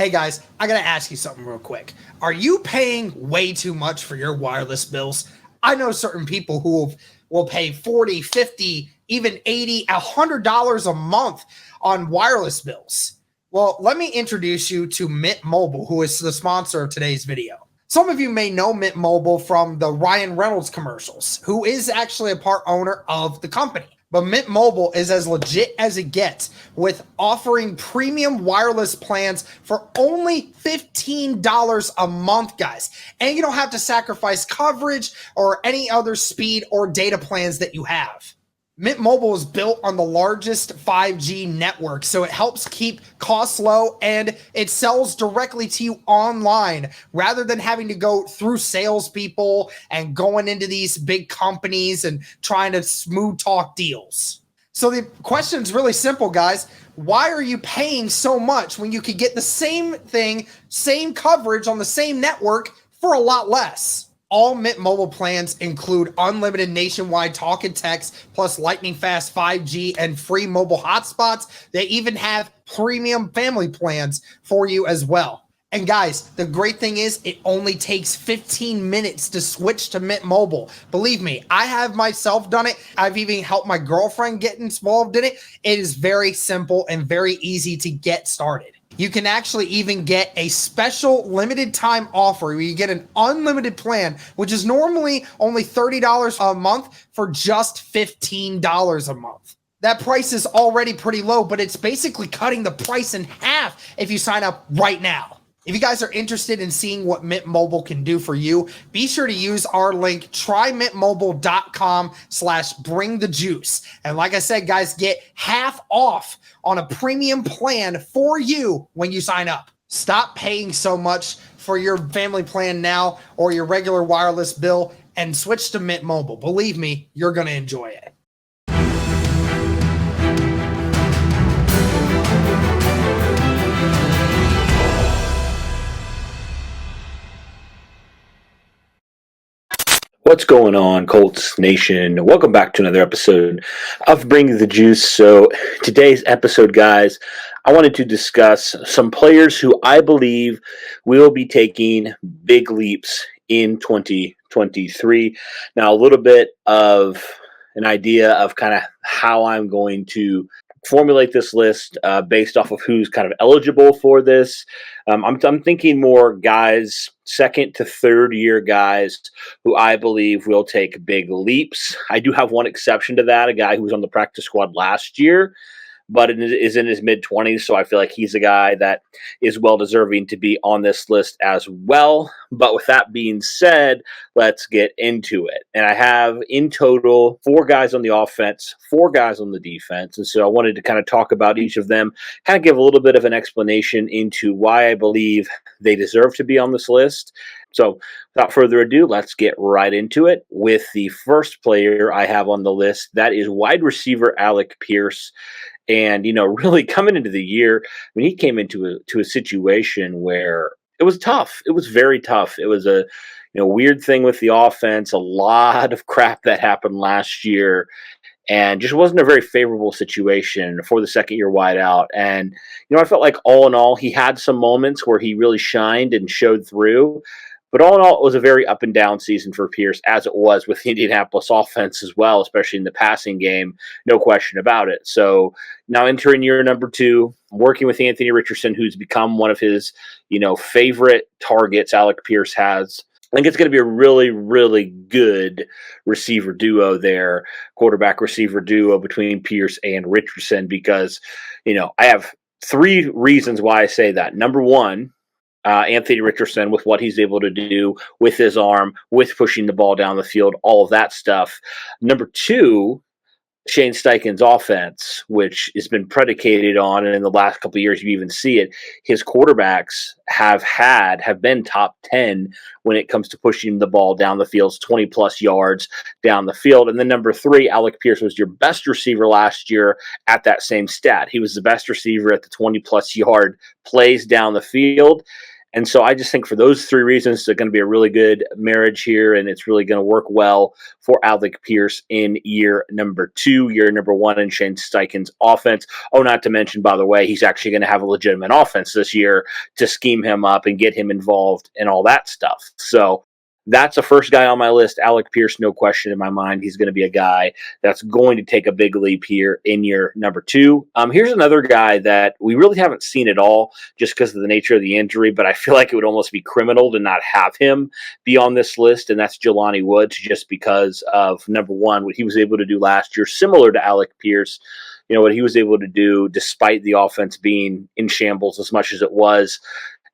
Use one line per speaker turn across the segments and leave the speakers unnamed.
Hey guys, I gotta ask you something real quick. Are you paying way too much for your wireless bills? I know certain people who will pay 40, 50, even 80, $100 a month on wireless bills. Well, let me introduce you to Mint Mobile, who is the sponsor of today's video. Some of you may know Mint Mobile from the Ryan Reynolds commercials, who is actually a part owner of the company. But Mint Mobile is as legit as it gets with offering premium wireless plans for only $15 a month, guys. And you don't have to sacrifice coverage or any other speed or data plans that you have. Mint Mobile is built on the largest 5G network, so it helps keep costs low and it sells directly to you online rather than having to go through salespeople and going into these big companies and trying to smooth talk deals. So the question's really simple, guys. Why are you paying so much when you could get the same thing, same coverage on the same network for a lot less? All Mint Mobile plans include unlimited nationwide talk and text, plus lightning fast 5G and free mobile hotspots. They even have premium family plans for you as well. And guys, the great thing is it only takes 15 minutes to switch to Mint Mobile. Believe me, I have myself done it. I've even helped my girlfriend get involved in it. It is very simple and very easy to get started. You can actually even get a special limited time offer where you get an unlimited plan, which is normally only $30 a month for just $15 a month. That price is already pretty low, but it's basically cutting the price in half if you sign up right now. If you guys are interested in seeing what Mint Mobile can do for you, be sure to use our link, trymintmobile.com/bringthejuice. And like I said, guys, get half off on a premium plan for you when you sign up. Stop paying so much for your family plan now or your regular wireless bill and switch to Mint Mobile. Believe me, you're going to enjoy it.
What's going on, Colts Nation? Welcome back to another episode of Bring the Juice. So today's episode, guys, I wanted to discuss some players who I believe will be taking big leaps in 2023. Now, a little bit of an idea of kind of how I'm going to formulate this list based off of who's kind of eligible for this. I'm thinking more guys, second to third year guys who I believe will take big leaps. I do have one exception to that, a guy who was on the practice squad last year, but is in his mid-20s, so I feel like he's a guy that is well-deserving to be on this list as well. But with that being said, let's get into it. And I have, in total, 4 guys on the offense, 4 guys on the defense, and so I wanted to kind of talk about each of them, kind of give a little bit of an explanation into why I believe they deserve to be on this list. So without further ado, let's get right into it with the first player I have on the list. That is wide receiver Alec Pierce. And, really coming into the year, he came into a situation where it was tough. It was very tough. It was a weird thing with the offense, a lot of crap that happened last year, and just wasn't a very favorable situation for the second-year wideout. And, I felt like all in all, he had some moments where he really shined and showed through. But all in all, it was a very up and down season for Pierce, as it was with the Indianapolis offense as well, especially in the passing game, no question about it. So now entering year number 2, working with Anthony Richardson, who's become one of his, favorite targets Alec Pierce has. I think it's going to be a really, really good receiver duo there, quarterback receiver duo between Pierce and Richardson, because, I have 3 reasons why I say that. Number 1, Anthony Richardson, with what he's able to do with his arm, with pushing the ball down the field, all of that stuff. Number 2, Shane Steichen's offense, which has been predicated on, and in the last couple of years you even see it, his quarterbacks have been top 10 when it comes to pushing the ball down the field, 20 plus yards down the field. And then number 3, Alec Pierce was your best receiver last year at that same stat. He was the best receiver at the 20 plus yard plays down the field. And so I just think for those three reasons, it's going to be a really good marriage here, and it's really going to work well for Alec Pierce in year number 2, year number 1 in Shane Steichen's offense. Oh, not to mention, by the way, he's actually going to have a legitimate offense this year to scheme him up and get him involved in all that stuff. So that's the first guy on my list. Alec Pierce, no question in my mind. He's going to be a guy that's going to take a big leap here in year number 2. Here's another guy that we really haven't seen at all just because of the nature of the injury, but I feel like it would almost be criminal to not have him be on this list, and that's Jelani Woods, just because of, number one, what he was able to do last year, similar to Alec Pierce. What he was able to do despite the offense being in shambles as much as it was,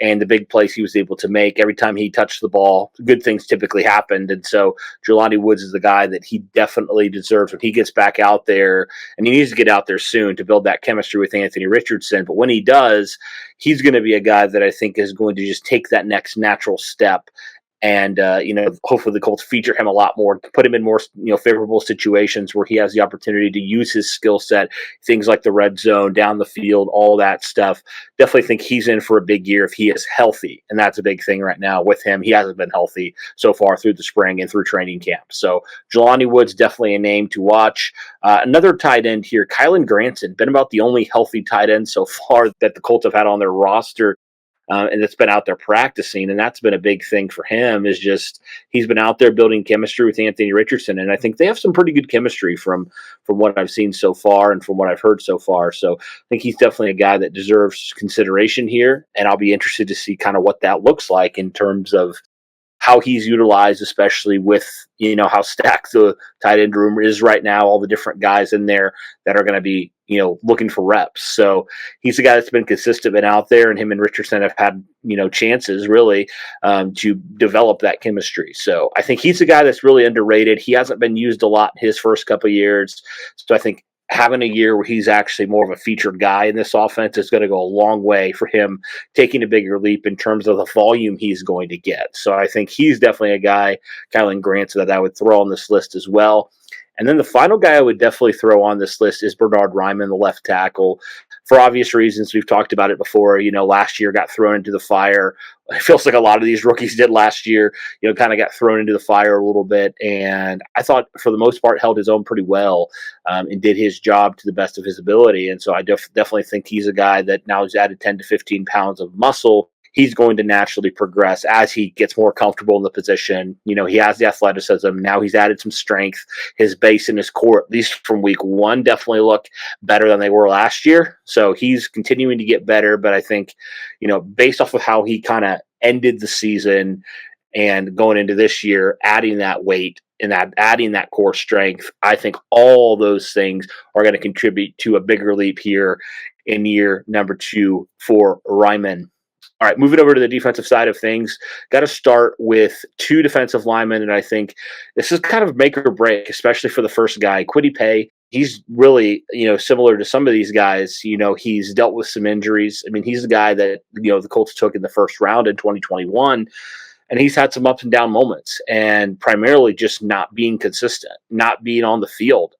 and the big plays he was able to make every time he touched the ball, good things typically happened. And so Jelani Woods is the guy that he definitely deserves when he gets back out there, and he needs to get out there soon to build that chemistry with Anthony Richardson. But when he does, he's going to be a guy that I think is going to just take that next natural step. And, hopefully the Colts feature him a lot more, put him in more, favorable situations where he has the opportunity to use his skill set, things like the red zone, down the field, all that stuff. Definitely think he's in for a big year if he is healthy. And that's a big thing right now with him. He hasn't been healthy so far through the spring and through training camp. So Jelani Woods, definitely a name to watch. Another tight end here, Kylen Granson, been about the only healthy tight end so far that the Colts have had on their roster. And it's been out there practicing, and that's been a big thing for him, is just he's been out there building chemistry with Anthony Richardson, and I think they have some pretty good chemistry from what I've seen so far and from what I've heard so far. So I think he's definitely a guy that deserves consideration here, and I'll be interested to see kind of what that looks like in terms of how he's utilized, especially with, how stacked the tight end room is right now, all the different guys in there that are going to be, looking for reps. So he's a guy that's been consistent and out there, and him and Richardson have had, chances really to develop that chemistry. So I think he's a guy that's really underrated. He hasn't been used a lot his first couple of years. So I think having a year where he's actually more of a featured guy in this offense is going to go a long way for him taking a bigger leap in terms of the volume he's going to get. So I think he's definitely a guy, Kylen Granson, that I would throw on this list as well. And then the final guy I would definitely throw on this list is Bernhard Raimann, the left tackle. For obvious reasons, we've talked about it before. Last year got thrown into the fire. It feels like a lot of these rookies did last year, kind of got thrown into the fire a little bit. And I thought, for the most part, held his own pretty well and did his job to the best of his ability. And so I definitely think he's a guy that now has added 10 to 15 pounds of muscle. He's going to naturally progress as he gets more comfortable in the position. He has the athleticism. Now he's added some strength. His base and his core, at least from week 1, definitely look better than they were last year. So he's continuing to get better. But I think, based off of how he kind of ended the season and going into this year, adding that weight and adding that core strength, I think all those things are going to contribute to a bigger leap here in year number 2 for Raimann. All right, moving over to the defensive side of things, got to start with 2 defensive linemen, and I think this is kind of make or break, especially for the first guy, Kwity Paye. He's really, similar to some of these guys. He's dealt with some injuries. I mean, he's the guy that, the Colts took in the first round in 2021, and he's had some ups and down moments, and primarily just not being consistent, not being on the field,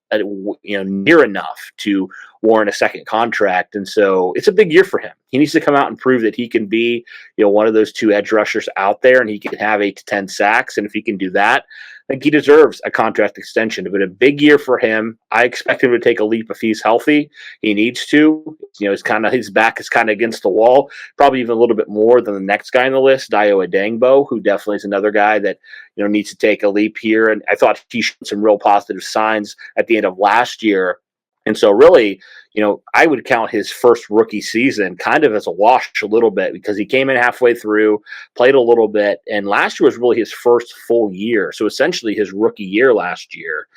near enough to warrant a second contract. And so it's a big year for him. He needs to come out and prove that he can be, one of those 2 edge rushers out there, and he can have 8 to 10 sacks. And if he can do that, I think he deserves a contract extension. But a big year for him. I expect him to take a leap if he's healthy. He needs to. His back is kind of against the wall, probably even a little bit more than the next guy on the list, Dayo Adangbo, who definitely is another guy that, needs to take a leap here. And I thought he showed some real positive signs at the end of last year. And so really, I would count his first rookie season kind of as a wash a little bit, because he came in halfway through, played a little bit, and last year was really his first full year. So essentially his rookie year last year.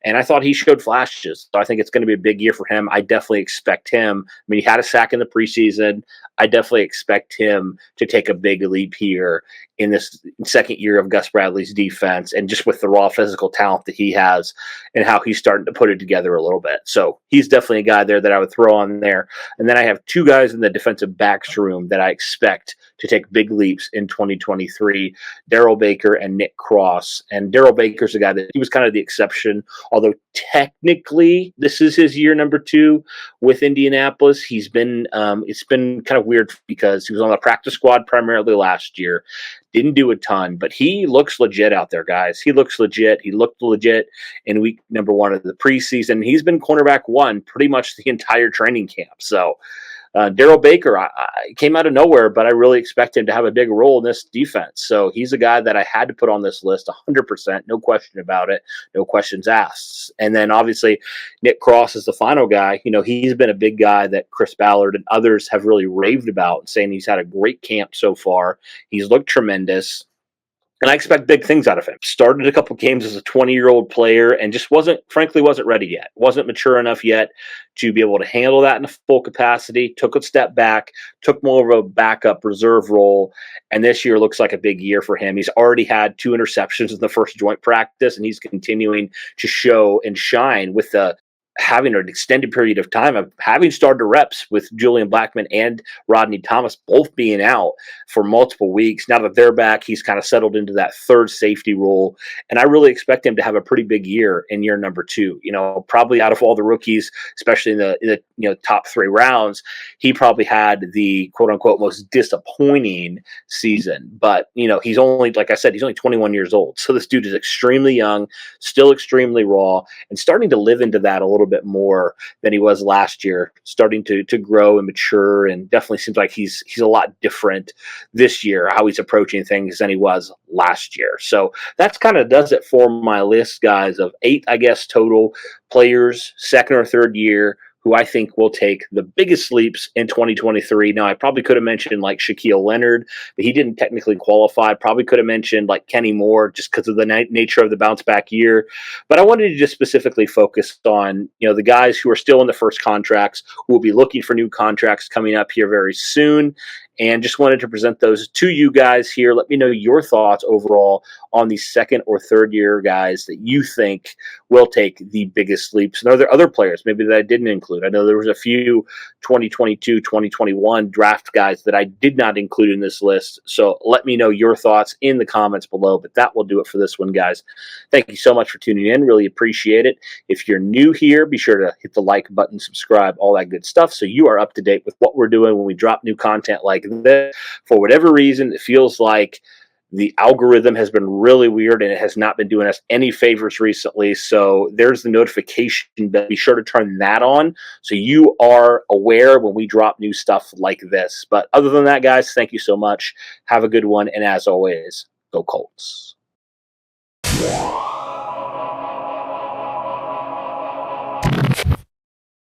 And I thought he showed flashes. So I think it's going to be a big year for him. I definitely expect him. I mean, he had a sack in the preseason. I definitely expect him to take a big leap here in this second year of Gus Bradley's defense, and just with the raw physical talent that he has and how he's starting to put it together a little bit. So he's definitely a guy there that I would throw on there. And then I have 2 guys in the defensive backs room that I expect to take big leaps in 2023, Darrell Baker and Nick Cross. And Darrell Baker's a guy that he was kind of the exception Although technically this is his year number 2 with Indianapolis. He's been it's been kind of weird because he was on the practice squad primarily last year. Didn't do a ton, but he looks legit out there, guys. He looks legit. He looked legit in week number 1 of the preseason. He's been cornerback 1 pretty much the entire training camp. So Darrell Baker, I came out of nowhere, but I really expect him to have a big role in this defense. So he's a guy that I had to put on this list 100%, no question about it, no questions asked. And then obviously Nick Cross is the final guy. You know, he's been a big guy that Chris Ballard and others have really raved about, saying he's had a great camp so far. He's looked tremendous. And I expect big things out of him. Started a couple games as a 20-year-old player and just wasn't ready yet. Wasn't mature enough yet to be able to handle that in a full capacity. Took a step back, took more of a backup reserve role. And this year looks like a big year for him. He's already had 2 interceptions in the first joint practice, and he's continuing to show and shine with the having an extended period of time of having started reps with Julian Blackmon and Rodney Thomas both being out for multiple weeks. Now that they're back, he's kind of settled into that third safety role. And I really expect him to have a pretty big year in year number 2. You know, probably out of all the rookies, especially in the top 3 rounds, he probably had the quote unquote most disappointing season. But, you know, he's only, like I said, he's only 21 years old. So this dude is extremely young, still extremely raw, and starting to live into that a little bit more than he was last year, starting to grow and mature, and definitely seems like he's a lot different this year, how he's approaching things than he was last year. So that's kind of does it for my list, guys, of 8, I guess, total players, second or third year, who I think will take the biggest leaps in 2023. Now, I probably could have mentioned like Shaquille Leonard, but he didn't technically qualify. Probably could have mentioned like Kenny Moore just because of the nature of the bounce back year. But I wanted to just specifically focus on, you know, the guys who are still in the first contracts, who will be looking for new contracts coming up here very soon. And just wanted to present those to you guys here. Let me know your thoughts overall on the second or third year guys that you think will take the biggest leaps. And are there other players maybe that I didn't include? I know there was a few 2022, 2021 draft guys that I did not include in this list. So let me know your thoughts in the comments below. But that will do it for this one, guys. Thank you so much for tuning in. Really appreciate it. If you're new here, be sure to hit the like button, subscribe, all that good stuff, so you are up to date with what we're doing when we drop new content like this. For whatever reason, it feels like the algorithm has been really weird and it has not been doing us any favors recently. So there's the notification bell. Be sure to turn that on so you are aware when we drop new stuff like this. But other than that, guys, thank you so much. Have a good one. And as always, go Colts.